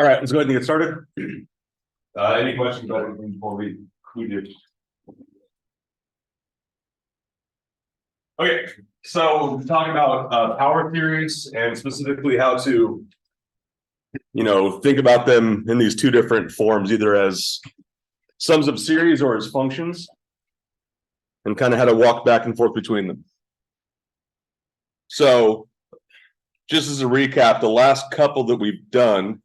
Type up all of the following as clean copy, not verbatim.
All right, let's go ahead and get started. Any questions about anything before we do? Okay, so we're talking about power theories and specifically how to, think about them in these two different forms, either as sums of series or as functions, and kind of how to walk back and forth between them. So, just as a recap, the last couple that we've done,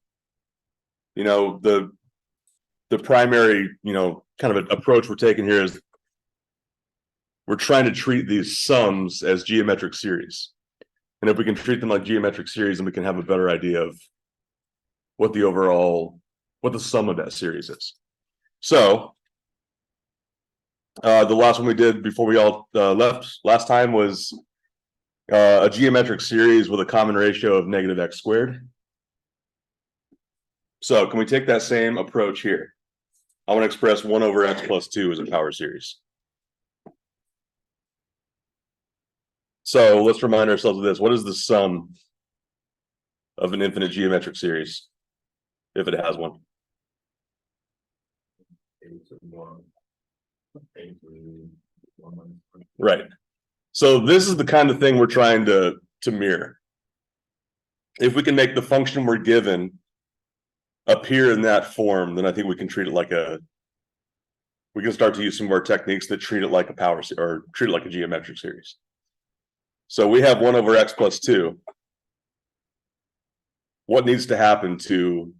the primary, kind of approach we're taking here is we're trying to treat these sums as geometric series. And if we can treat them like geometric series, then we can have a better idea of what the sum of that series is. So the last one we did before we all left last time was a geometric series with a common ratio of negative x squared. So can we take that same approach here? I want to express 1 over x plus 2 as a power series. So let's remind ourselves of this. What is the sum of an infinite geometric series, if it has one? Right. So this is the kind of thing we're trying to mirror. If we can make the function we're given appear in that form, then I think we can treat it like we can start to use some of our techniques that treat it like a power or treat it like a geometric series. So we have 1 over x plus 2. What needs to happen to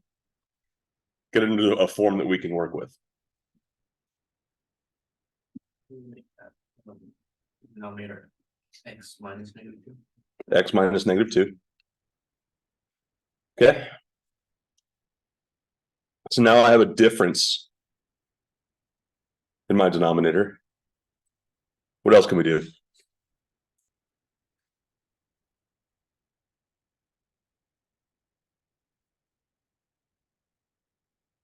get it into a form that we can work with? Denominator x minus negative 2. X minus negative 2. Okay. So now I have a difference in my denominator. What else can we do?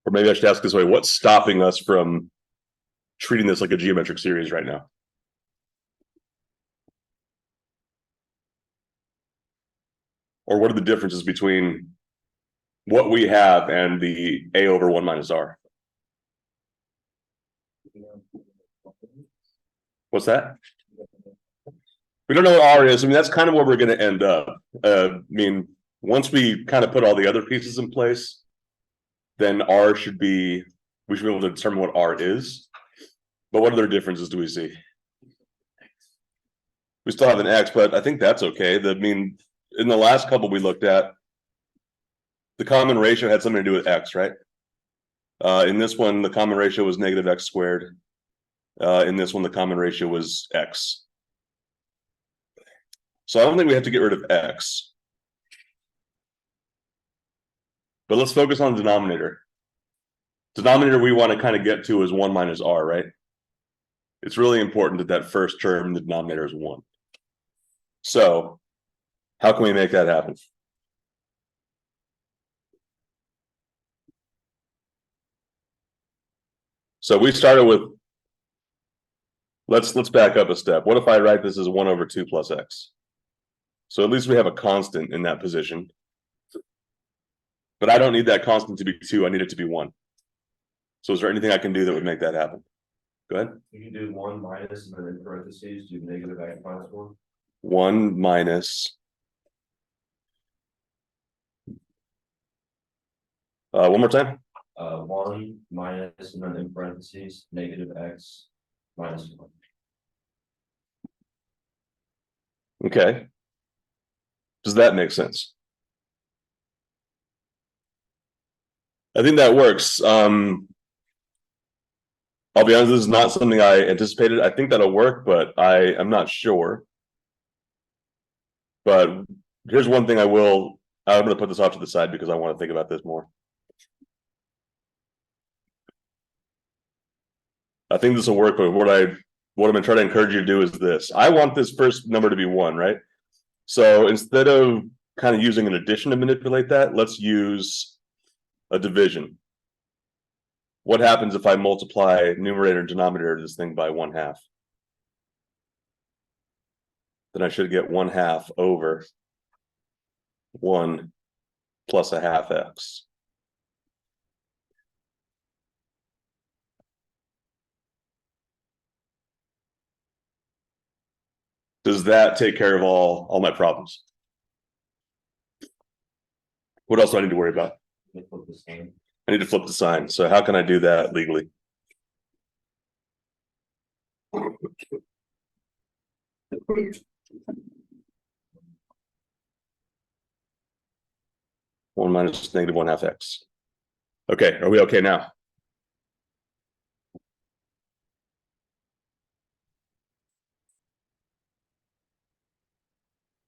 Or maybe I should ask this way, what's stopping us from treating this like a geometric series right now? Or what are the differences between what we have and the a over 1 minus r? What's that? We don't know what r is. I mean, that's kind of where we're going to end up. Once we kind of put all the other pieces in place, then we should be able to determine what r is. But what other differences do we see? We still have an x, but I think that's okay. In the last couple we looked at, the common ratio had something to do with x, right? In this one, the common ratio was negative x squared. In this one, the common ratio was x. So I don't think we have to get rid of x. But let's focus on the denominator. Denominator we want to kind of get to is 1 minus r, right? It's really important that first term in the denominator is 1. So how can we make that happen? So we started with, let's back up a step. What if I write this as 1 over 2 plus x? So at least we have a constant in that position. But I don't need that constant to be 2. I need it to be 1. So is there anything I can do that would make that happen? Go ahead. You can do 1 minus and then in parentheses do negative x minus 1. 1 minus. One more time. 1 minus and then in parentheses negative x minus 1. Okay. Does that make sense? I think that works. I'll be honest, this is not something I anticipated. I think that'll work, but I'm not sure. But here's one thing I'm going to put this off to the side because I want to think about this more. I think this will work, but what I'm going to try to encourage you to do is this. I want this first number to be 1, right? So instead of kind of using an addition to manipulate that, let's use a division. What happens if I multiply numerator and denominator of this thing by 1/2? Then I should get 1/2 over 1 plus 1/2 x. Does that take care of all my problems? What else do I need to worry about? They put the same. I need to flip the sign. So how can I do that legally? One minus negative 1/2 x. Okay, are we okay now?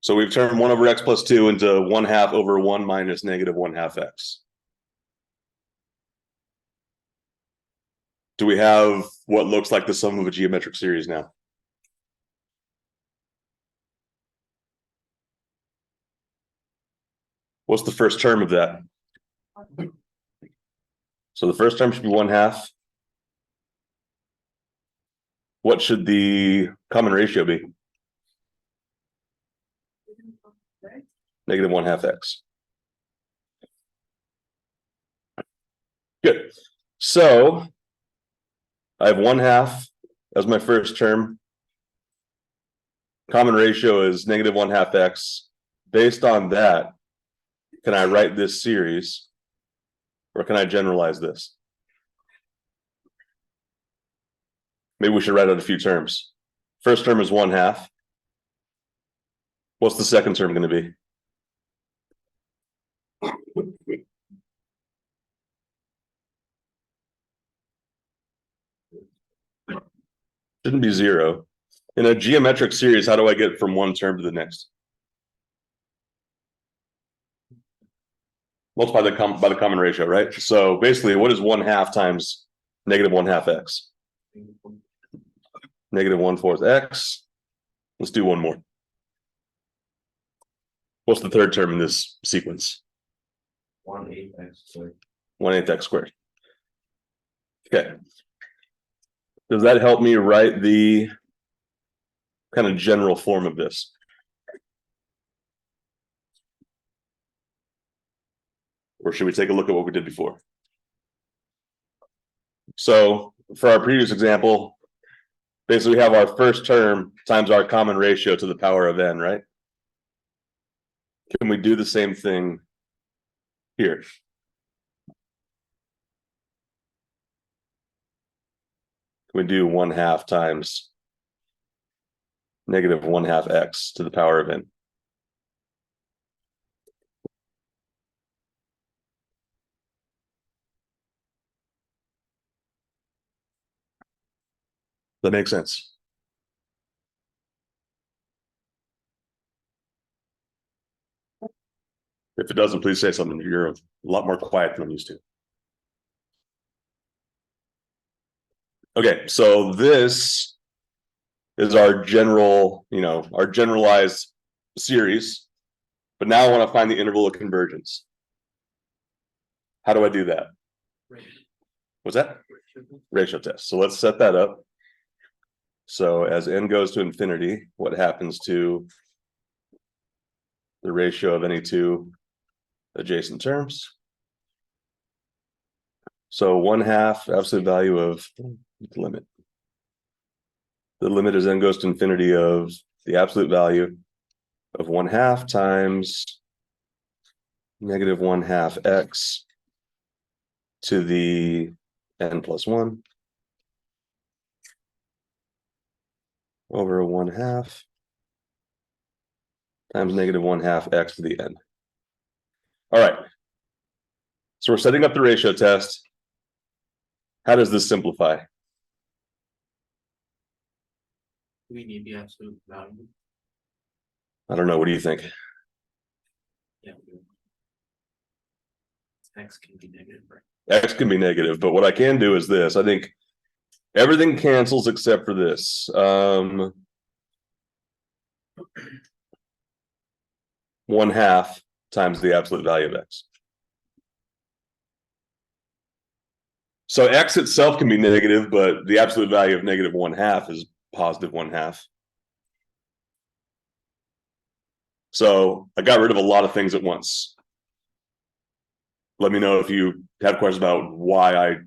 So we've turned 1 over x plus 2 into 1/2 over 1 minus negative 1/2 x. Do we have what looks like the sum of a geometric series now? What's the first term of that? So the first term should be 1/2. What should the common ratio be? Negative 1/2 x. Good. So I have 1/2 as my first term. Common ratio is negative 1/2 x. Based on that, can I write this series or can I generalize this? Maybe we should write out a few terms. First term is 1/2. What's the second term going to be? Shouldn't be 0. In a geometric series, how do I get from one term to the next? Multiply by the common ratio, right? So basically, what is 1/2 times negative 1/2 x? Negative 1/4 x. Let's do one more. What's the third term in this sequence? 1/8 x squared. 1/8 x squared. Okay. Does that help me write the kind of general form of this? Or should we take a look at what we did before? So for our previous example, basically we have our first term times our common ratio to the power of n, right? Can we do the same thing here? Can we do 1/2 times negative 1/2 x to the power of n? That makes sense. If it doesn't, please say something. You're a lot more quiet than I'm used to. Okay, so this is our general, our generalized series. But now I want to find the interval of convergence. How do I do that? What's that? Ratio test. So let's set that up. So as n goes to infinity, what happens to the ratio of any two adjacent terms? So 1/2 absolute value of the limit. The limit as n goes to infinity of the absolute value of 1/2 times negative 1/2 x to the n plus 1 over 1/2 times negative 1/2 x to the n. All right. So we're setting up the ratio test. How does this simplify? We need the absolute value. I don't know. What do you think? Yeah. X can be negative, right? X can be negative, but what I can do is this. I think everything cancels except for this. 1/2 times the absolute value of x. So x itself can be negative, but the absolute value of negative 1/2 is positive 1/2. So I got rid of a lot of things at once. Let me know if you have questions about why I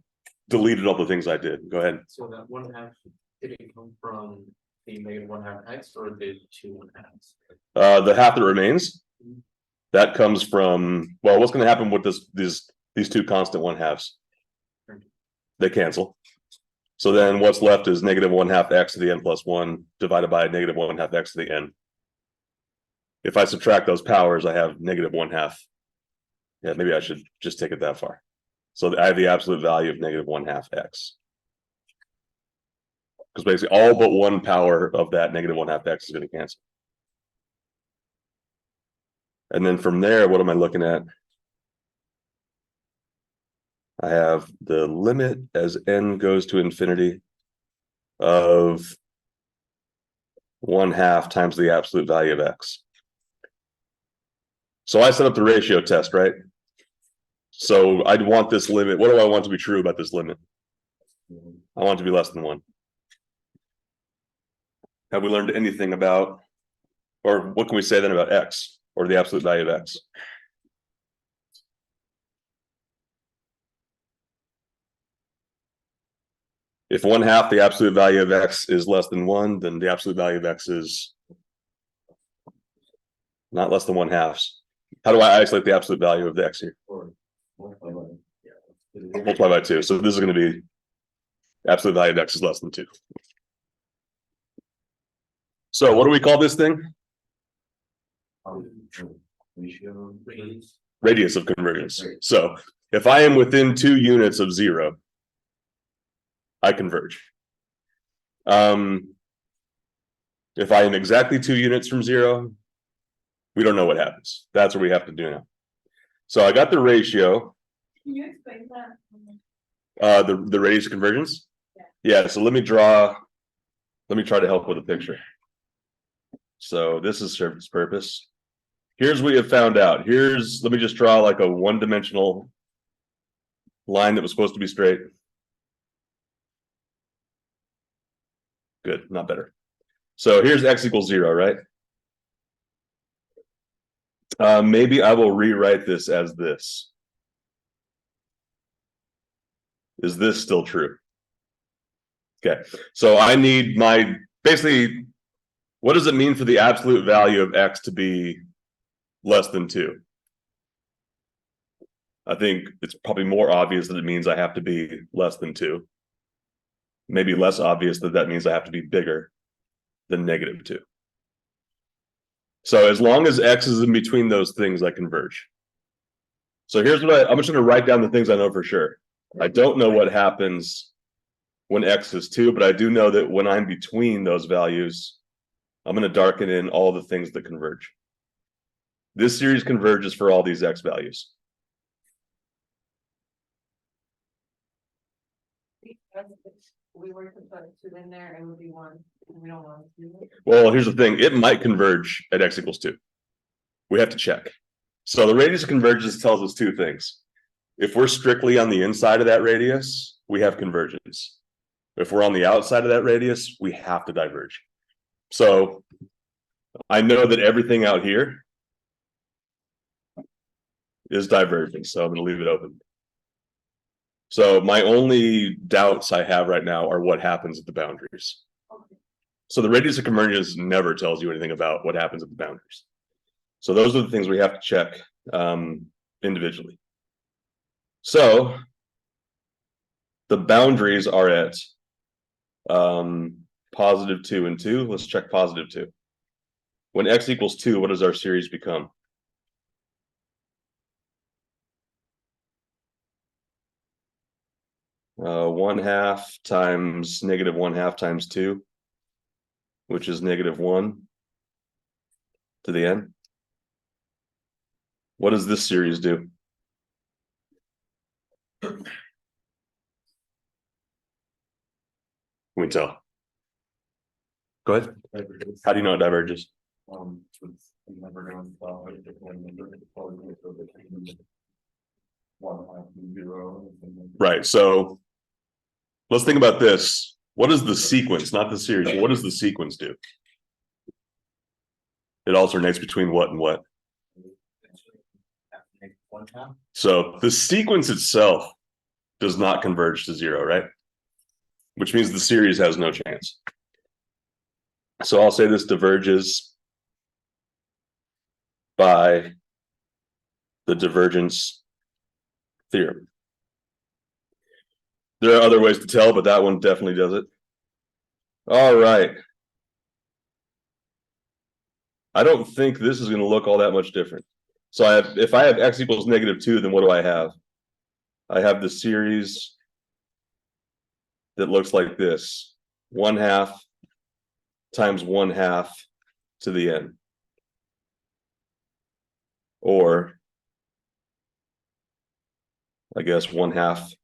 deleted all the things I did. Go ahead. So that 1/2 didn't come from The negative 1/2 x or the 2 1/2s? The half that remains, that comes from, well, what's gonna happen with these two constant 1/2s? They cancel. So then what's left is negative 1/2 x to the n plus 1 divided by negative 1/2 x to the n. If I subtract those powers, I have negative 1/2. Yeah, maybe I should just take it that far. So I have the absolute value of negative 1/2 x. Because basically all but one power of that negative 1/2 x is going to cancel. And then from there, what am I looking at? I have the limit as n goes to infinity of 1/2 times the absolute value of x. So I set up the ratio test, right? So I'd want this limit. What do I want to be true about this limit? I want it to be less than 1. Have we learned anything about, or what can we say then about x, or the absolute value of x? If 1/2 the absolute value of x is less than 1, then the absolute value of x is not less than 1/2. How do I isolate the absolute value of the x here? Or Multiply by 2. So this is going to be absolute value of x is less than 2. So what do we call this thing? ratio. Radius of convergence. So if I am within 2 units of 0, I converge. If I am exactly 2 units from 0, we don't know what happens. That's what we have to do now. So I got the ratio. Can you explain that? The radius of convergence? Yeah, so let me try to help with a picture. So this is served its purpose. Here's what we have found out. Let me just draw like a one-dimensional line that was supposed to be straight. Good, not better. So here's x equals 0, right? Maybe I will rewrite this as this. Is this still true? Okay, so I need basically, what does it mean for the absolute value of x to be less than 2? I think it's probably more obvious that it means I have to be less than 2. Maybe less obvious that means I have to be bigger than negative 2. So as long as x is in between those things, I converge. So here's what I'm just going to write down the things I know for sure. I don't know what happens when x is 2, but I do know that when I'm between those values, I'm going to darken in all the things that converge. This series converges for all these x values. We were to put 2 in there, it would be 1. We don't want to do it. Well, here's the thing. It might converge at x equals 2. We have to check. So the radius of convergence tells us 2 things. If we're strictly on the inside of that radius, we have convergence. If we're on the outside of that radius, we have to diverge. So I know that everything out here is diverging, so I'm going to leave it open. So my only doubts I have right now are what happens at the boundaries. Okay. So the radius of convergence never tells you anything about what happens at the boundaries. So those are the things we have to check individually. So the boundaries are at positive 2 and 2. Let's check positive 2. When x equals 2, what does our series become? One half times negative 1/2 times 2, which is negative 1 to the n. What does this series do? Can we tell? Go ahead. How do you know it diverges? Right. So let's think about this. What is the sequence, not the series, but what does the sequence do? It alternates between what and what? So the sequence itself does not converge to 0, right? Which means the series has no chance. So I'll say this diverges by the divergence theorem. There are other ways to tell, but that one definitely does it. All right. I don't think this is going to look all that much different. So if I have x equals -2, then what do I have? I have the series that looks like this: 1/2 times 1/2 to the n. Or I guess 1/2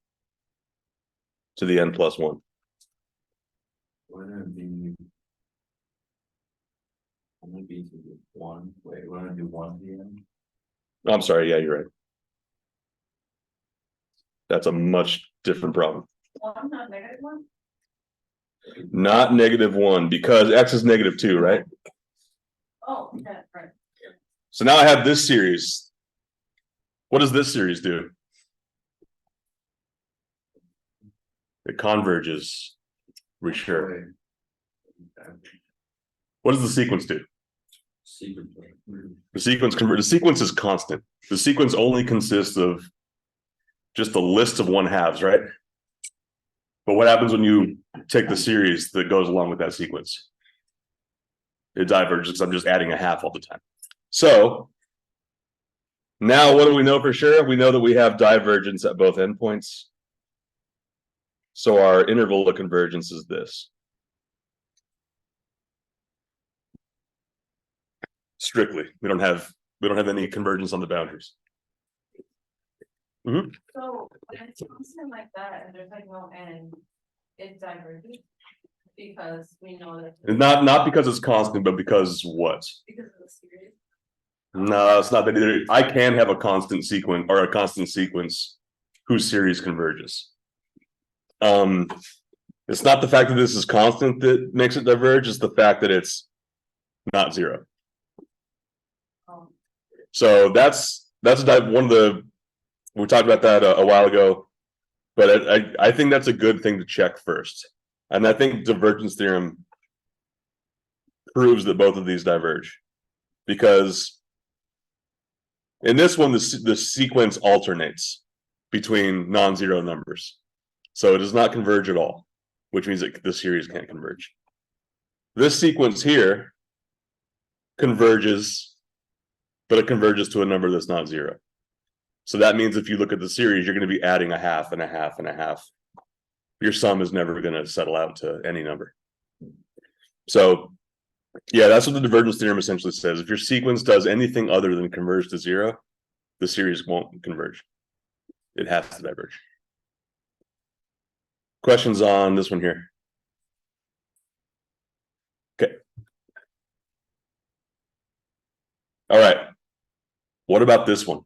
to the n plus 1. We're gonna be. I'm gonna be to the one, wait, we're gonna do one to the end. I'm sorry, yeah, you're right. That's a much different problem. Well, I'm not -1. Not -1, because x is -2, right? Oh, yeah, right. So now I have this series. What does this series do? It converges. We sure. What does the sequence do? Secret. The sequence is constant. The sequence only consists of just a list of 1/2s, right? But what happens when you take the series that goes along with that sequence? It diverges. I'm just adding a half all the time. So now what do we know for sure? We know that we have divergence at both endpoints. So our interval of convergence is this. Strictly, we don't have any convergence on the boundaries. So when it's constant like that and there's like no end, it diverges. Because we know that. Not because it's constant, but because what? Because of the series. No, it's not that either. I can have a constant sequence or a constant sequence whose series converges. It's not the fact that this is constant that makes it diverge, it's the fact that it's not zero. So that's one of the, we talked about that a while ago, but I think that's a good thing to check first. And I think divergence theorem proves that both of these diverge, because in this one, the sequence alternates between non-zero numbers. So it does not converge at all, which means that the series can't converge. This sequence here converges, but it converges to a number that's not zero. So that means if you look at the series, you're going to be adding a half and a half and a half. Your sum is never going to settle out to any number. So yeah, that's what the divergence theorem essentially says. If your sequence does anything other than converge to zero, the series won't converge. It has to diverge. Questions on this one here? Okay. All right. What about this one?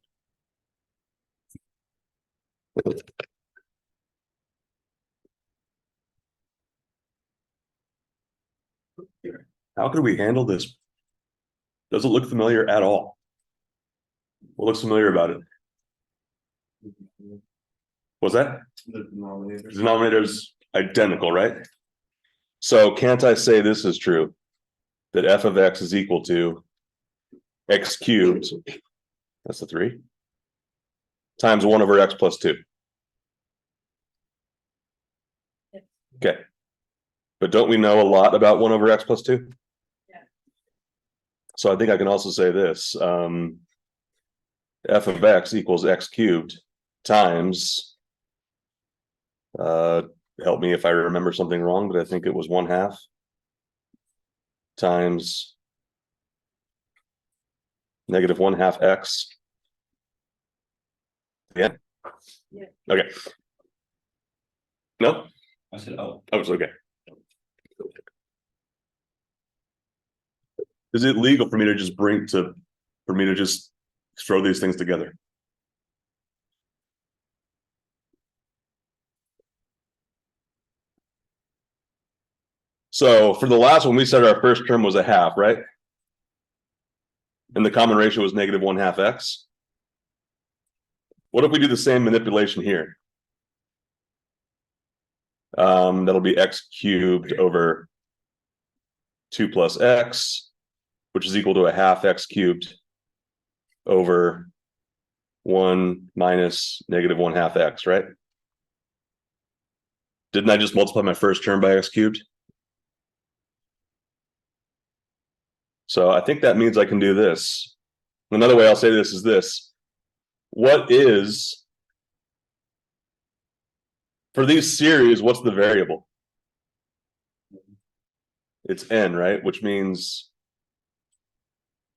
How could we handle this? Doesn't look familiar at all. What looks familiar about it? What's that? The denominator. The denominator is identical, right? So can't I say this is true? That f of x is equal to x cubed, that's the 3, times 1 over x plus 2. Okay. But don't we know a lot about 1 over x plus 2? Yeah. So I think I can also say this. F of x equals x cubed times, help me if I remember something wrong, but I think it was 1/2 times -1/2 x. Yeah. Yeah. Okay. No? I said, oh. Oh, it's okay. Is it legal for me to just throw these things together? So for the last one, we said our first term was a half, right? And the common ratio was -1/2 x. What if we do the same manipulation here? That'll be x cubed over 2 plus x, which is equal to a half x cubed over 1 minus negative 1/2 x, right? Didn't I just multiply my first term by x cubed? So I think that means I can do this. Another way I'll say this is this. What is, for these series, what's the variable? It's n, right? Which means,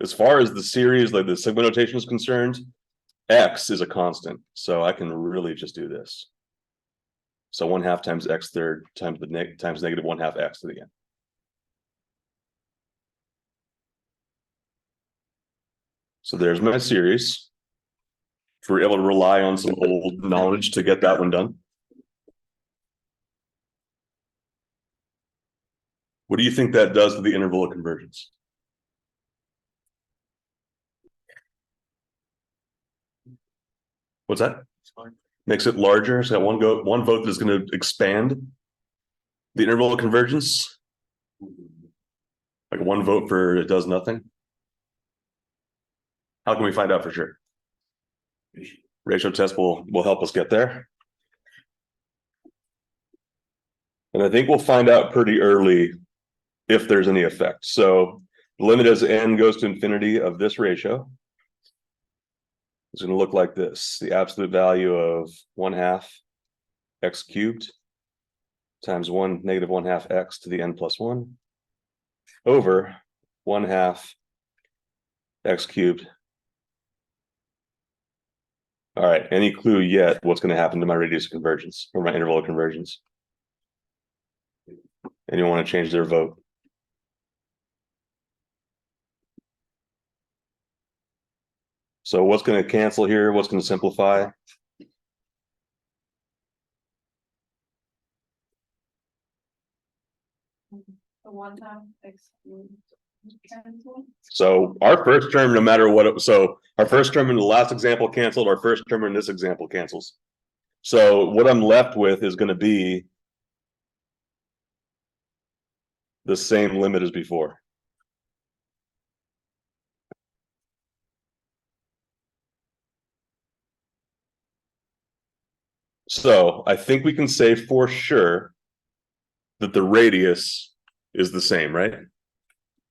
as far as the series, like the sigma notation is concerned, x is a constant. So I can really just do this. So 1/2 times x third times times negative 1/2 x to the n. So there's my series. If we're able to rely on some old knowledge to get that one done. What do you think that does to the interval of convergence? What's that? Makes it larger. So one vote that's going to expand the interval of convergence. Like 1 vote for it does nothing. How can we find out for sure? Ratio test will help us get there. And I think we'll find out pretty early if there's any effect. So the limit as n goes to infinity of this ratio is going to look like this. The absolute value of 1/2 x cubed times 1 negative 1/2 x to the n plus 1 over 1/2 x cubed. All right, any clue yet what's going to happen to my radius of convergence or my interval of convergence? Anyone want to change their vote? So what's going to cancel here? What's going to simplify? The one time exclude. cancel. So our first term, no matter what, so our first term in the last example canceled, our first term in this example cancels. So what I'm left with is going to be the same limit as before. So I think we can say for sure that the radius is the same, right?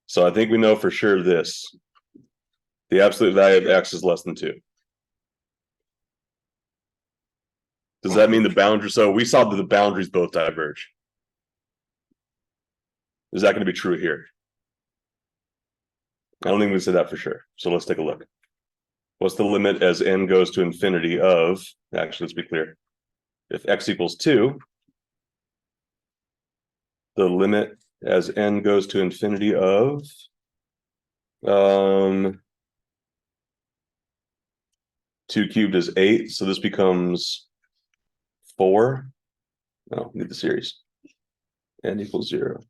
So I think we know for sure this. The absolute value of x is less than 2. Does that mean the boundary? So we saw that the boundaries both diverge. Is that going to be true here? I don't think we can say that for sure. So let's take a look. What's the limit as n goes to infinity of, actually, let's be clear. If x equals 2, the limit as n goes to infinity of 2 cubed is 8, so this becomes 4. No, need the series. N equals 0.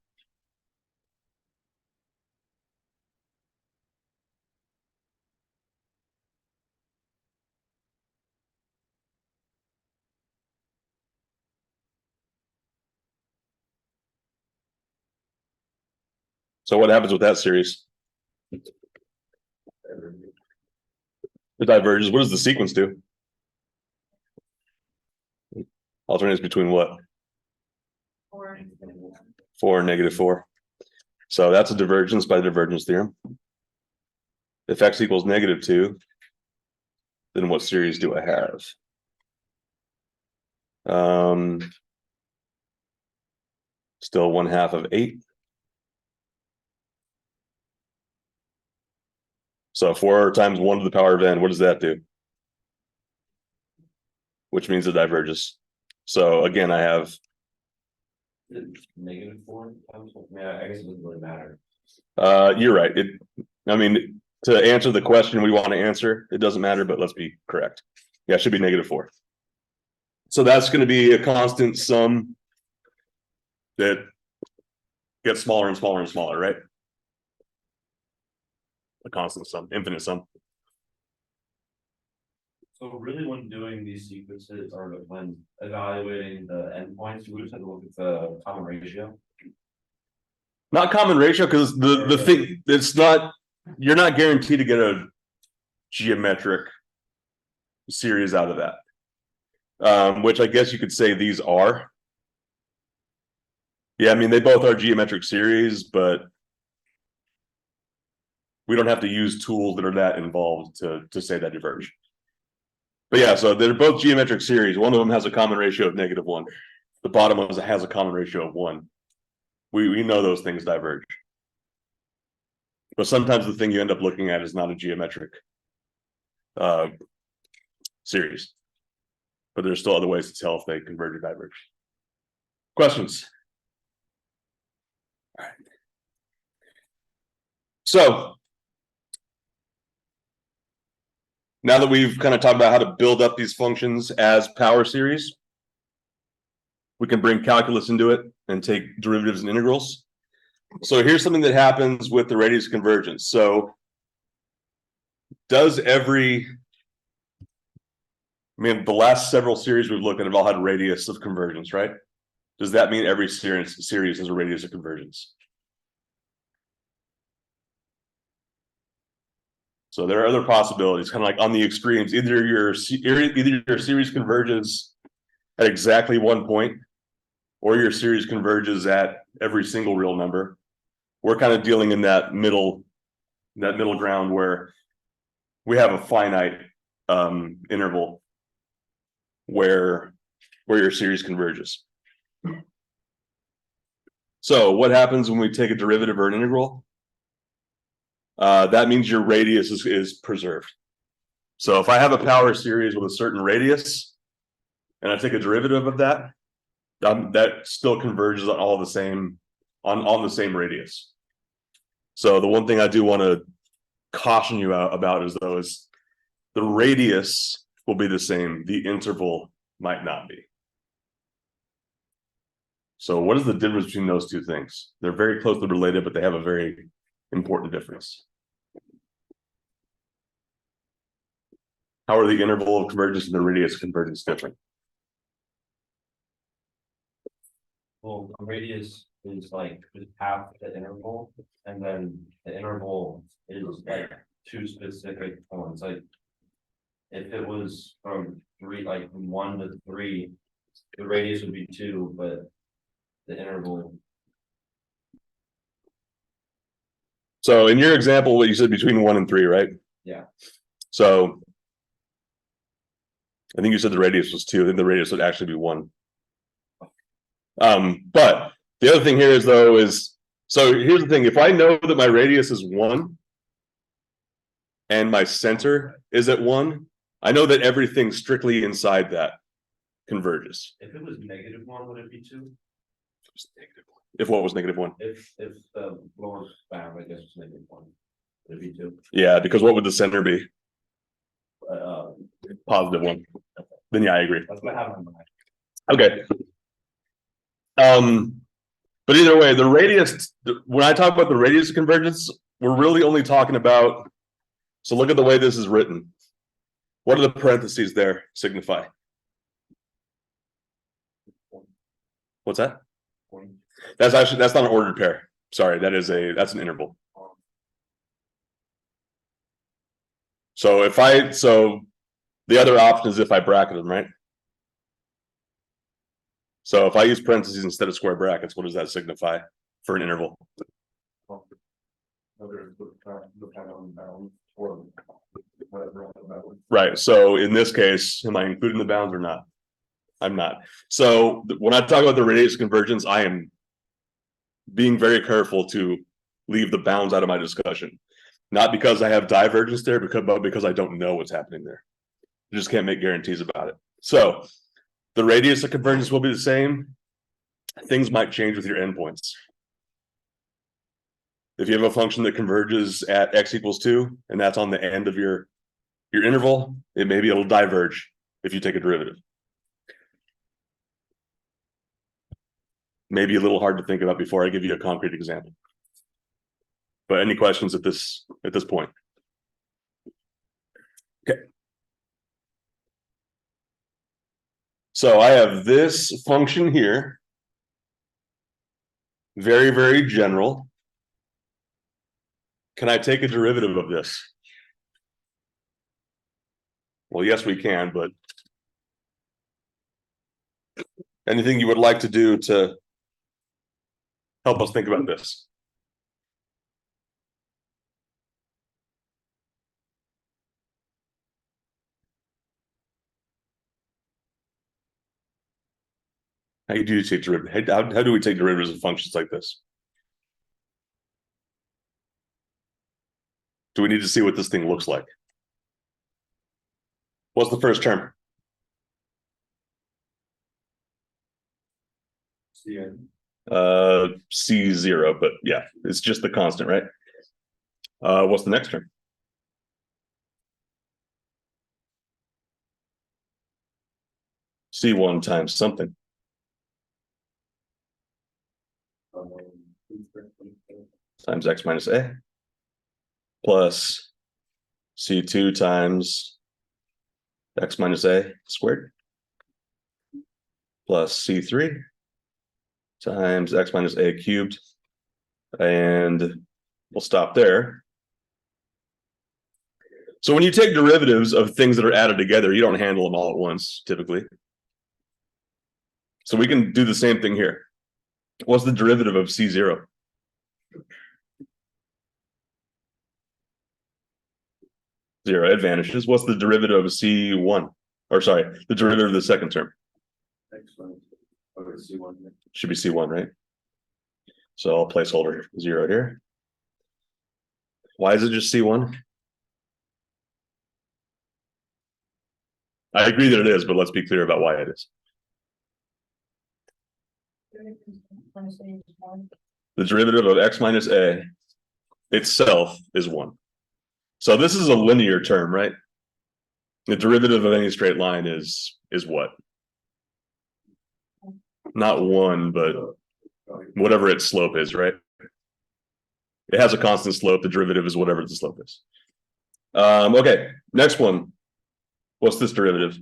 So what happens with that series? It diverges. What does the sequence do? Alternates between what? Or 4 and negative 4. So that's a divergence by the divergence theorem. If x equals negative 2, then what series do I have? Still 1/2 of 8. So 4 times 1 to the power of n, what does that do? Which means it diverges. So again, I have Negative 4 times, yeah, I guess it doesn't really matter. you're right. I mean, to answer the question we want to answer, it doesn't matter, but let's be correct. Yeah, it should be negative 4. So that's going to be a constant sum that gets smaller and smaller and smaller, right? A constant sum, infinite sum. So really when doing these sequences or when evaluating the endpoints, we just have to look at the common ratio. Not common ratio, because the thing, it's not, you're not guaranteed to get a geometric series out of that. Which I guess you could say these are. Yeah, I mean, they both are geometric series, but we don't have to use tools that are that involved to say that diverge. But yeah, so they're both geometric series. One of them has a common ratio of -1. The bottom one has a common ratio of 1. We know those things diverge. But sometimes the thing you end up looking at is not a geometric series. But there's still other ways to tell if they converge or diverge. Questions? All right. So now that we've kind of talked about how to build up these functions as power series, we can bring calculus into it and take derivatives and integrals. So here's something that happens with the radius convergence. So does the last several series we've looked at have all had radius of convergence, right? Does that mean every series has a radius of convergence? So there are other possibilities, kind of like on the extremes. Either your series converges at exactly 1 point, or your series converges at every single real number. We're kind of dealing in that middle ground where we have a finite interval where your series converges. So what happens when we take a derivative or an integral? That means your radius is preserved. So if I have a power series with a certain radius, and I take a derivative of that, that still converges on all the same on the same radius. So the one thing I do want to caution you about is the radius will be the same, the interval might not be. So what is the difference between those two things? They're very closely related, but they have a very important difference. How are the interval of convergence and the radius of convergence different? Well, the radius is like just half the interval, and then the interval is like 2 specific points. Like if it was from 1 to 3, the radius would be 2, but the interval. So in your example, what you said between 1 and 3, right? Yeah. So I think you said the radius was 2. I think the radius would actually be 1. But the other thing here is so here's the thing. If I know that my radius is 1 and my center is at 1, I know that everything strictly inside that converges. If it was -1, would it be 2? If what was -1? If the lower bound, I guess, was -1, would it be 2? Yeah, because what would the center be? +1. Then yeah, I agree. That's what happened in my. Okay. But either way, the radius, when I talk about the radius of convergence, we're really only talking about, so look at the way this is written. What do the parentheses there signify? What's that? That's not an ordered pair. Sorry, that's an interval. So the other option is if I bracket them, right? So if I use parentheses instead of square brackets, what does that signify for an interval? Right. So in this case, am I including the bounds or not? I'm not. So when I talk about the radius convergence, I am being very careful to leave the bounds out of my discussion. Not because I have divergence there, but because I don't know what's happening there. I just can't make guarantees about it. So the radius of convergence will be the same. Things might change with your endpoints. If you have a function that converges at x = 2, and that's on the end of your interval, it'll diverge if you take a derivative. Maybe a little hard to think about before I give you a concrete example. But any questions at this point? Okay. So I have this function here very, very general. Can I take a derivative of this? Well, yes, we can, but anything you would like to do to help us think about this? How do you take derivative? How do we take derivatives of functions like this? Do we need to see what this thing looks like? What's the first term? C0, but yeah, it's just the constant, right? What's the next term? C1 times something. Times x minus a. Plus C2 times x minus a squared. Plus C3 times x minus a cubed. And we'll stop there. So when you take derivatives of things that are added together, you don't handle them all at once, typically. So we can do the same thing here. What's the derivative of C0? Zero. It vanishes. What's the derivative of C1? Or sorry, the derivative of the second term? Should be C1, right? So I'll placeholder 0 here. Why is it just C1? I agree that it is, but let's be clear about why it is. The derivative of x minus a itself is 1. So this is a linear term, right? The derivative of any straight line is what? Not 1, but whatever its slope is, right? It has a constant slope. The derivative is whatever the slope is. Okay, next one. What's this derivative?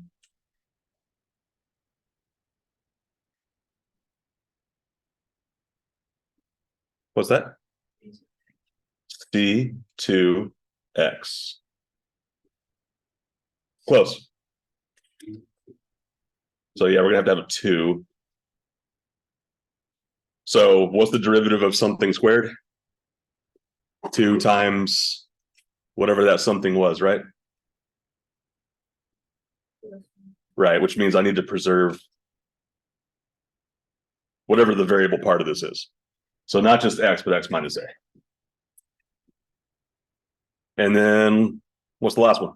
What's that? C2x. Close. So yeah, we're gonna have a 2. So what's the derivative of something squared? 2 times whatever that something was, right? Right, which means I need to preserve whatever the variable part of this is. So not just x, but x minus a. And then what's the last one?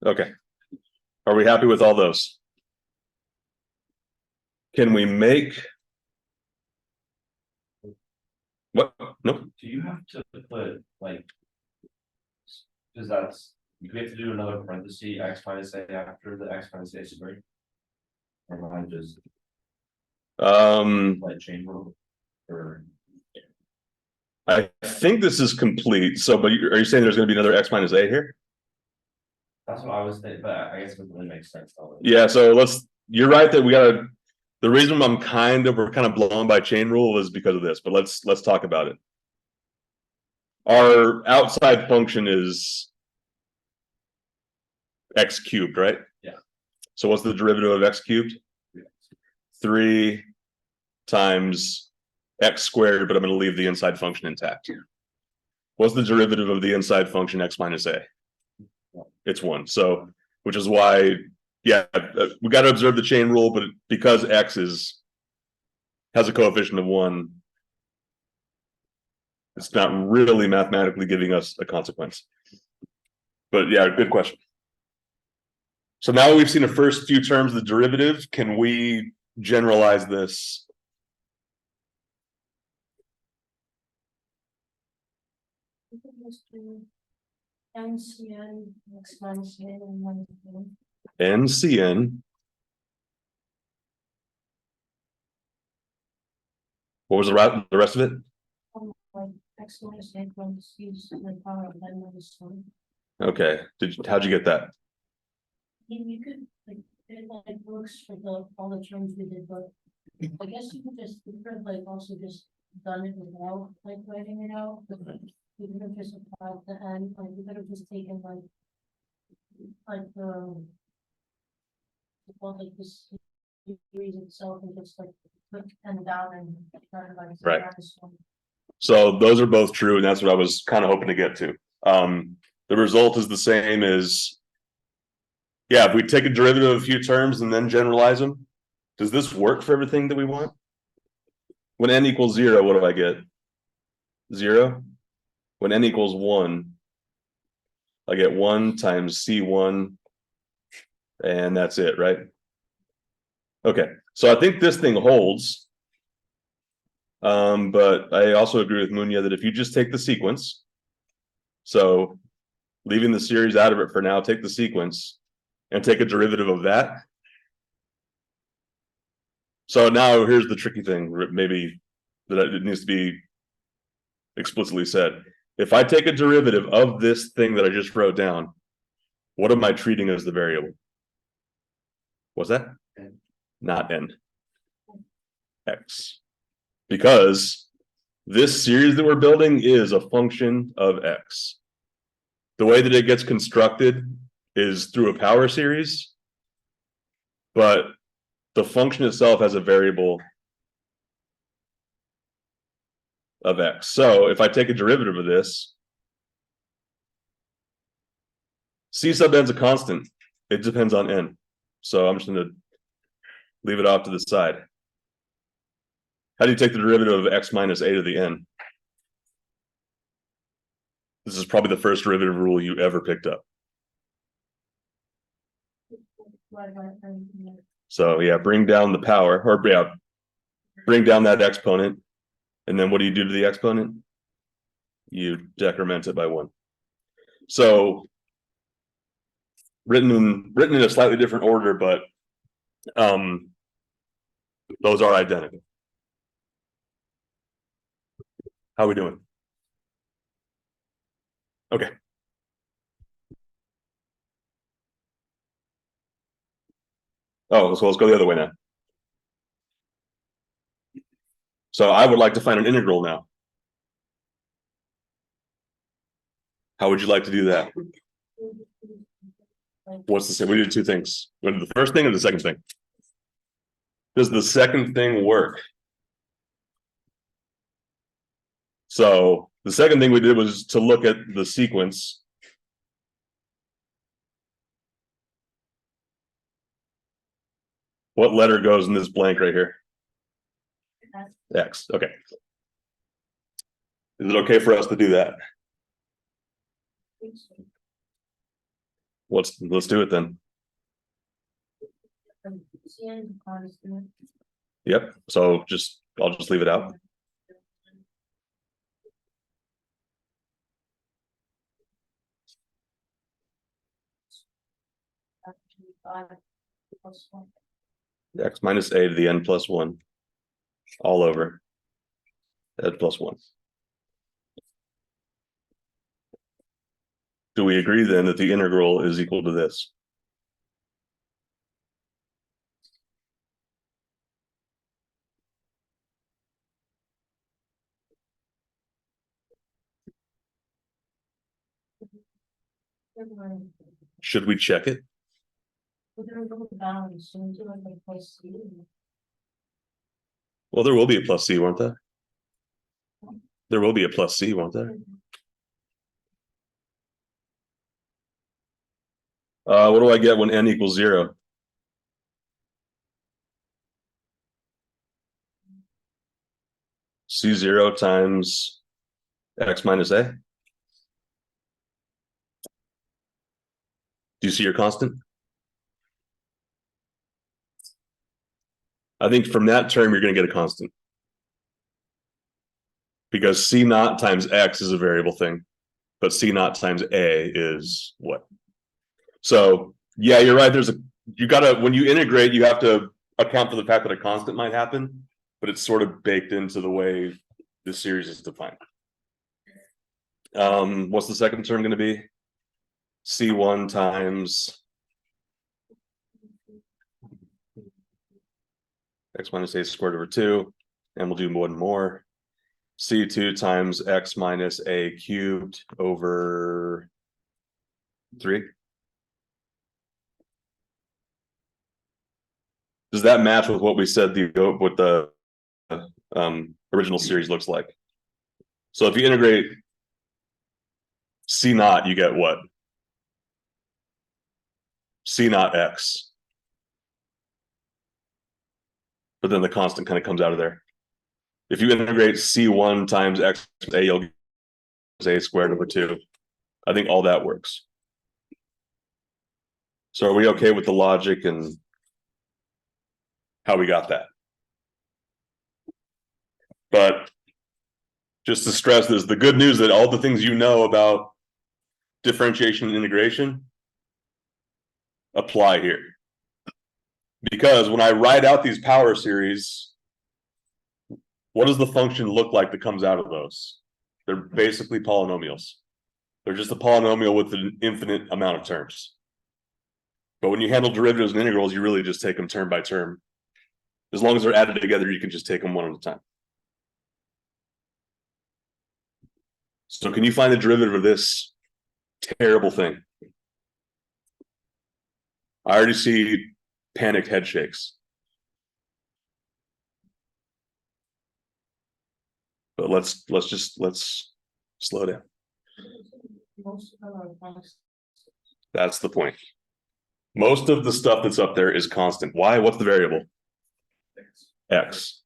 Okay. Are we happy with all those? Can we make what? Nope. Do you have to put like, because that's, you have to do another parenthesis x minus a after the x minus a squared? Or am I just like chain rule? Or I think this is complete. So, but are you saying there's going to be another x minus a here? that's what I was thinking, but I guess it really makes sense. Yeah. So you're right that we gotta. The reason we're kind of blown by chain rule is because of this. But let's talk about it. Our outside function is x cubed, right? Yeah. So what's the derivative of x cubed? 3 times x squared, but I'm going to leave the inside function intact here. What's the derivative of the inside function x minus a? It's 1. So, which is why, yeah, we got to observe the chain rule, but because x has a coefficient of 1, it's not really mathematically giving us a consequence. But yeah, good question. So now we've seen the first few terms of the derivative. Can we generalize this? NCN x minus a and 1. NCN. What was the rest of it? Like x minus a parentheses and the power of n minus 1. Okay. How'd you get that? You could, like, it like works for all the terms we did, but I guess you could have like also just done it without like writing it out, but you could have just applied the end, like you could have just taken like well, like this series itself and just like put pen down and kind of like. Right. So those are both true, and that's what I was kind of hoping to get to. The result is the same as, yeah, if we take a derivative of a few terms and then generalize them, does this work for everything that we want? When n equals 0, what do I get? 0. When n equals 1, I get 1 times C1, and that's it, right? Okay, so I think this thing holds. But I also agree with Munya that if you just take the sequence, so leaving the series out of it for now, take the sequence and take a derivative of that. So now here's the tricky thing, maybe that it needs to be explicitly said. If I take a derivative of this thing that I just wrote down, what am I treating as the variable? What's that? N. Not n. X. Because this series that we're building is a function of x. The way that it gets constructed is through a power series, but the function itself has a variable of x. So if I take a derivative of this, c sub n is a constant. It depends on n. So I'm just going to leave it off to the side. How do you take the derivative of x minus a to the n? This is probably the first derivative rule you ever picked up. So yeah, bring down the power, or yeah, bring down that exponent. And then what do you do to the exponent? You decrement it by 1. So written in a slightly different order, but those are identical. How are we doing? Okay. Oh, so let's go the other way now. So I would like to find an integral now. How would you like to do that? What's the same? We did 2 things. We did the first thing or the second thing? Does the second thing work? So the second thing we did was to look at the sequence. What letter goes in this blank right here? X. Okay. Is it okay for us to do that? Let's do it then. Yep. So I'll just leave it out. X minus a to the n plus 1 all over n plus 1. Do we agree then that the integral is equal to this? Should we check it? Well, there will be a plus c, won't there? There will be a plus c, won't there? What do I get when n equals 0? C0 times x minus a. Do you see your constant? I think from that term, you're going to get a constant. Because C naught times X is a variable thing, but C naught times A is what? So yeah, you're right. When you integrate, you have to account for the fact that a constant might happen, but it's sort of baked into the way the series is defined. What's the second term going to be? C1 times x minus a squared over 2, and we'll do one more. C2 times x minus a cubed over 3. Does that match with what we said what the original series looks like? So if you integrate C naught, you get what? C naught x. But then the constant kind of comes out of there. If you integrate C1 times x a, you'll get a squared over 2. I think all that works. So are we okay with the logic and how we got that? But just to stress this, the good news that all the things you know about differentiation and integration apply here. Because when I write out these power series, what does the function look like that comes out of those? They're basically polynomials. They're just a polynomial with an infinite amount of terms. But when you handle derivatives and integrals, you really just take them term by term. As long as they're added together, you can just take them one at a time. So can you find the derivative of this terrible thing? I already see panicked head shakes. But let's slow down. Most of our past, That's the point. Most of the stuff that's up there is constant. Why? What's the variable? X.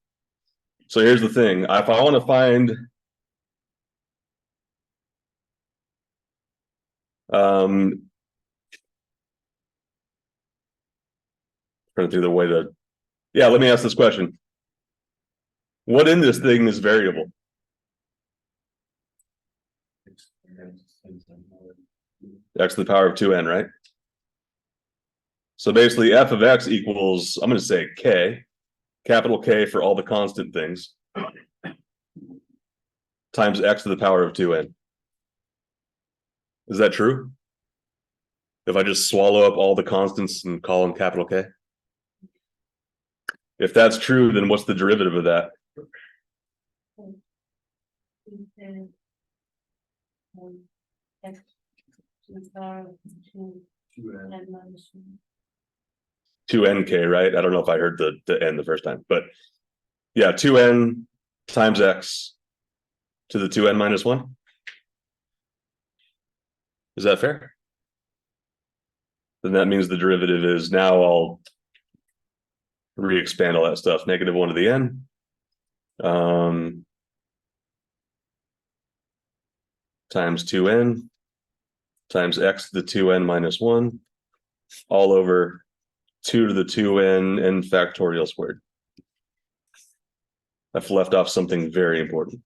So here's the thing. If I want to find trying to do the way that, yeah, let me ask this question. What in this thing is variable? X to the power of 2n, right? So basically f of x equals, I'm going to say k, capital K for all the constant things, times x to the power of 2n. Is that true? If I just swallow up all the constants and call them capital K? If that's true, then what's the derivative of that? and x to the power of 2 and minus 1. 2nk, right? I don't know if I heard the n the first time, but yeah, 2n times x to the 2n minus 1. Is that fair? Then that means the derivative is, now I'll re-expand all that stuff, negative 1 to the n. Times 2n times x to the 2n minus 1 all over 2 to the 2n n factorial squared. I've left off something very important.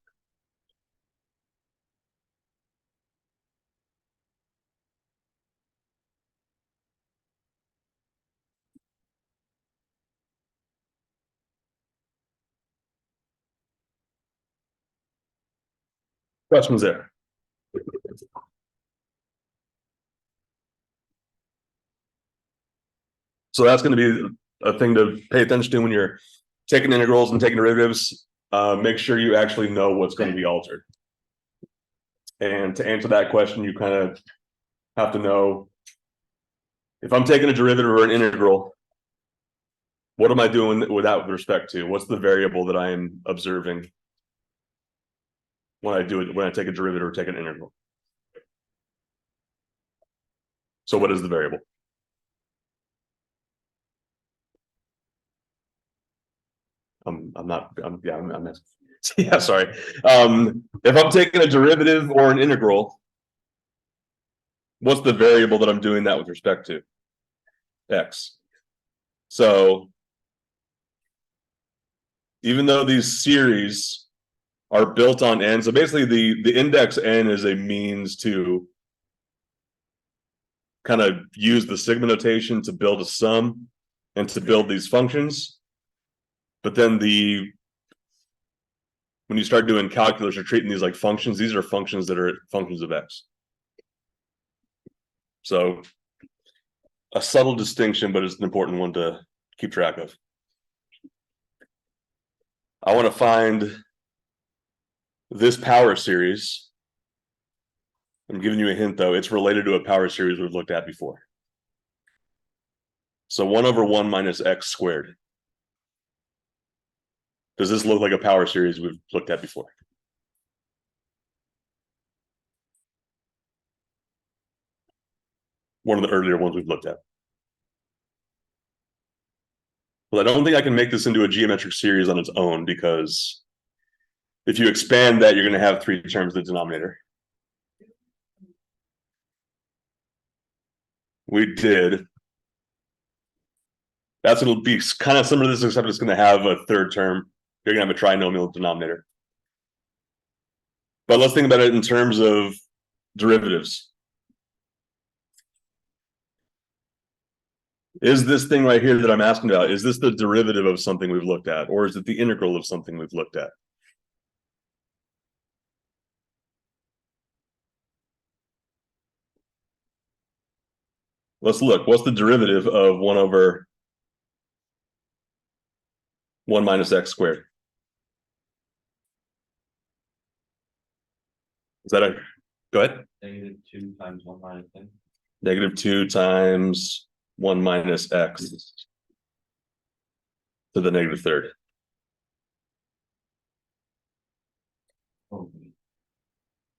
Questions there? So that's going to be a thing to pay attention to when you're taking integrals and taking derivatives. Make sure you actually know what's going to be altered. And to answer that question, you kind of have to know, if I'm taking a derivative or an integral, what am I doing with respect to? What's the variable that I am observing when I do it, when I take a derivative or take an integral? So what is the variable? Yeah, sorry. If I'm taking a derivative or an integral, what's the variable that I'm doing that with respect to? X. So even though these series are built on n, so basically the index n is a means to kind of use the sigma notation to build a sum and to build these functions. But then when you start doing calculus, you're treating these like functions. These are functions that are functions of x. So a subtle distinction, but it's an important one to keep track of. I want to find this power series. I'm giving you a hint though, it's related to a power series we've looked at before. So 1/1 minus x squared. Does this look like a power series we've looked at before? One of the earlier ones we've looked at. Well, I don't think I can make this into a geometric series on its own, because if you expand that, you're going to have 3 terms in the denominator. We did. That's going to be kind of similar to this, except it's going to have a 3rd term. You're going to have a trinomial denominator. But let's think about it in terms of derivatives. Is this thing right here that I'm asking about, is this the derivative of something we've looked at, or is it the integral of something we've looked at? Let's look. What's the derivative of 1/1 minus x squared? Is that a, go ahead. -2 times 1 minus x. -2 times 1 minus x to the -3rd. Oh,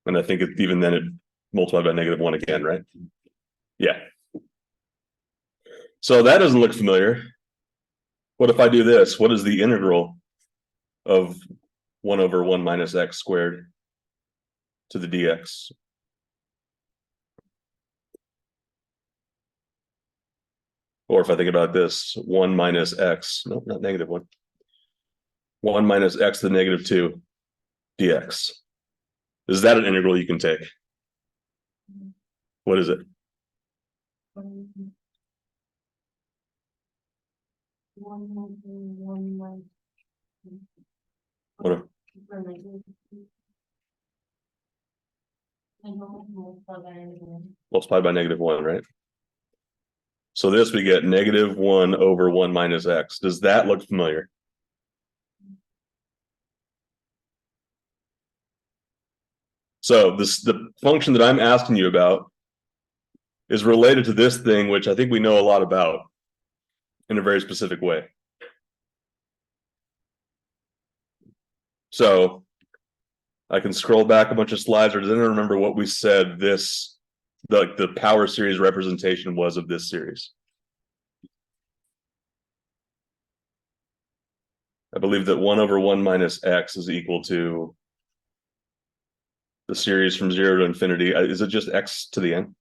And I think it, even then it multiplied by -1 again, right? Yeah. So that doesn't look familiar. What if I do this? What is the integral of 1/1 minus x squared to the dx? Or if I think about this, 1 minus x, no, not -1. 1 minus x to the -2 dx. Is that an integral you can take? What is it? What a- multiplied by -1, right? So this we get -1/1 minus x. Does that look familiar? So this, the function that I'm asking you about is related to this thing, which I think we know a lot about in a very specific way. So I can scroll back a bunch of slides, or does anyone remember what we said this, the power series representation was of this series? I believe that 1/1 minus x is equal to the series from 0 to infinity. Is it just x to the n?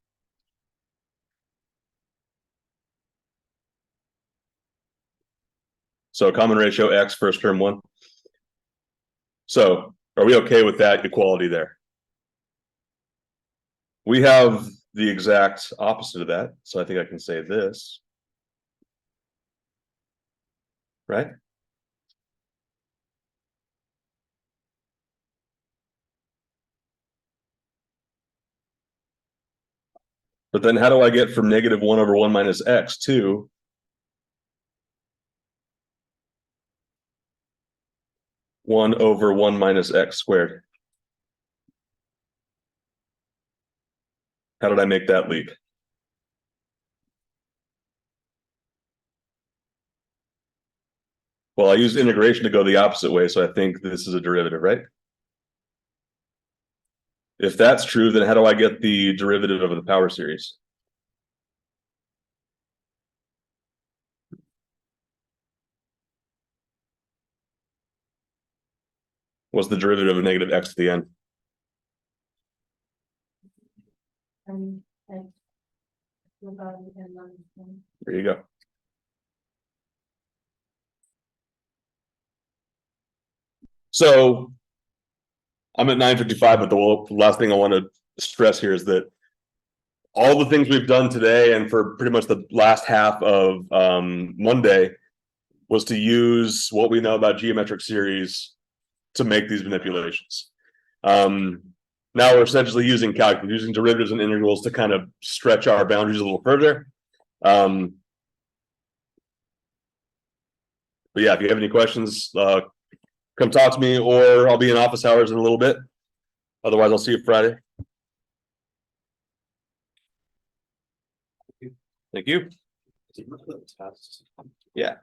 So common ratio x, first term 1. So are we okay with that equality there? We have the exact opposite of that. So I think I can say this. Right? But then how do I get from -1/1 minus x to 1/1 minus x squared? How did I make that leap? Well, I used integration to go the opposite way, so I think this is a derivative, right? If that's true, then how do I get the derivative of the power series? What's the derivative of -x to the n? There you go. So I'm at 9:55, but the last thing I want to stress here is that all the things we've done today and for pretty much the last half of Monday was to use what we know about geometric series to make these manipulations. Now we're essentially using calculus, using derivatives and integrals to kind of stretch our boundaries a little further. But yeah, if you have any questions, come talk to me, or I'll be in office hours in a little bit. Otherwise, I'll see you Friday. Thank you. Yeah.